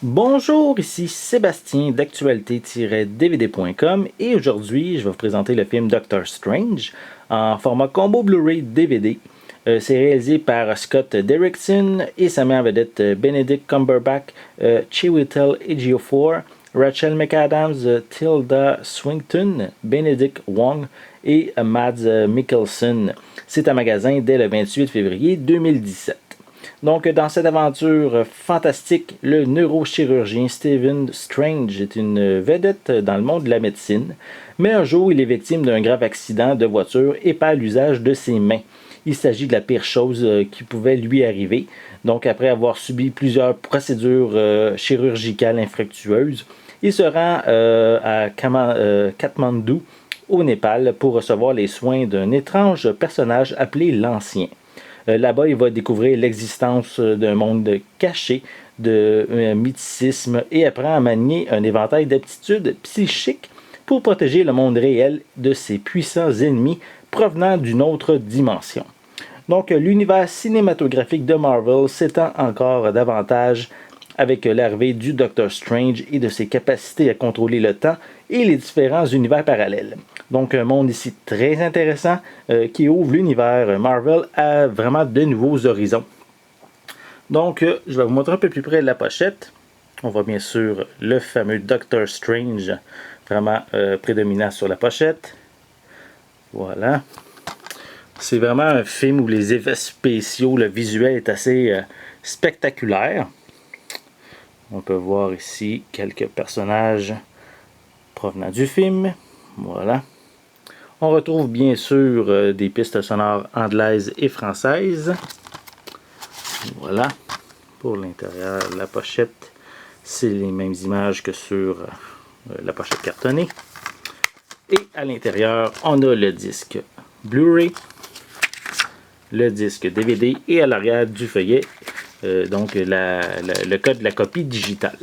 Bonjour, ici Sébastien d'actualité-dvd.com et aujourd'hui je vais vous présenter le film Doctor Strange en format combo Blu-ray DVD. C'est réalisé par Scott Derrickson et ça met en vedette Benedict Cumberbatch, Chiwetel Ejiofor, Rachel McAdams, Tilda Swinton, Benedict Wong et Mads Mikkelsen. C'est à magasin dès le 28 février 2017. Donc, dans cette aventure fantastique, le neurochirurgien Stephen Strange est une vedette dans le monde de la médecine, mais un jour, il est victime d'un grave accident de voiture et perd l'usage de ses mains. Il s'agit de la pire chose qui pouvait lui arriver. Donc, après avoir subi plusieurs procédures chirurgicales infructueuses, il se rend à Katmandou, au Népal, pour recevoir les soins d'un étrange personnage appelé l'Ancien. Là-bas, il va découvrir l'existence d'un monde caché, de mythicisme et apprend à manier un éventail d'aptitudes psychiques pour protéger le monde réel de ses puissants ennemis provenant d'une autre dimension. Donc, l'univers cinématographique de Marvel s'étend encore davantage avec l'arrivée du Doctor Strange et de ses capacités à contrôler le temps et les différents univers parallèles. Donc un monde ici très intéressant qui ouvre l'univers Marvel à vraiment de nouveaux horizons. Donc je vais vous montrer un peu plus près de la pochette. On voit bien sûr le fameux Doctor Strange vraiment prédominant sur la pochette. Voilà. C'est vraiment un film où les effets spéciaux, le visuel est assez spectaculaire. On peut voir ici quelques personnages provenant du film. Voilà. On retrouve bien sûr des pistes sonores anglaises et françaises. Voilà. Pour l'intérieur, la pochette, c'est les mêmes images que sur la pochette cartonnée. Et à l'intérieur, on a le disque Blu-ray, le disque DVD et à l'arrière du feuillet, donc le code de la copie digitale.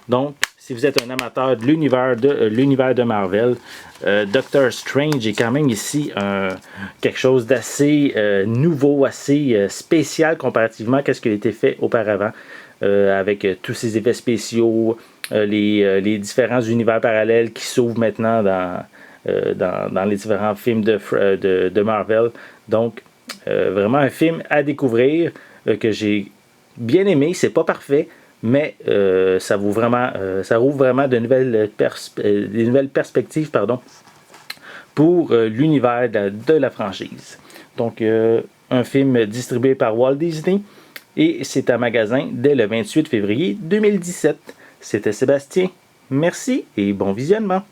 Donc, si vous êtes un amateur de l'univers de Marvel, Doctor Strange est quand même ici quelque chose d'assez nouveau, assez spécial comparativement à ce qui a été fait auparavant, avec tous ces effets spéciaux, les différents univers parallèles qui s'ouvrent maintenant dans les différents films de Marvel. Donc, vraiment un film à découvrir que j'ai bien aimé. C'est pas parfait, mais ça ouvre vraiment des nouvelles perspectives pour l'univers de la franchise. Donc, un film distribué par Walt Disney et c'est à magasin dès le 28 février 2017. C'était Sébastien. Merci et bon visionnement.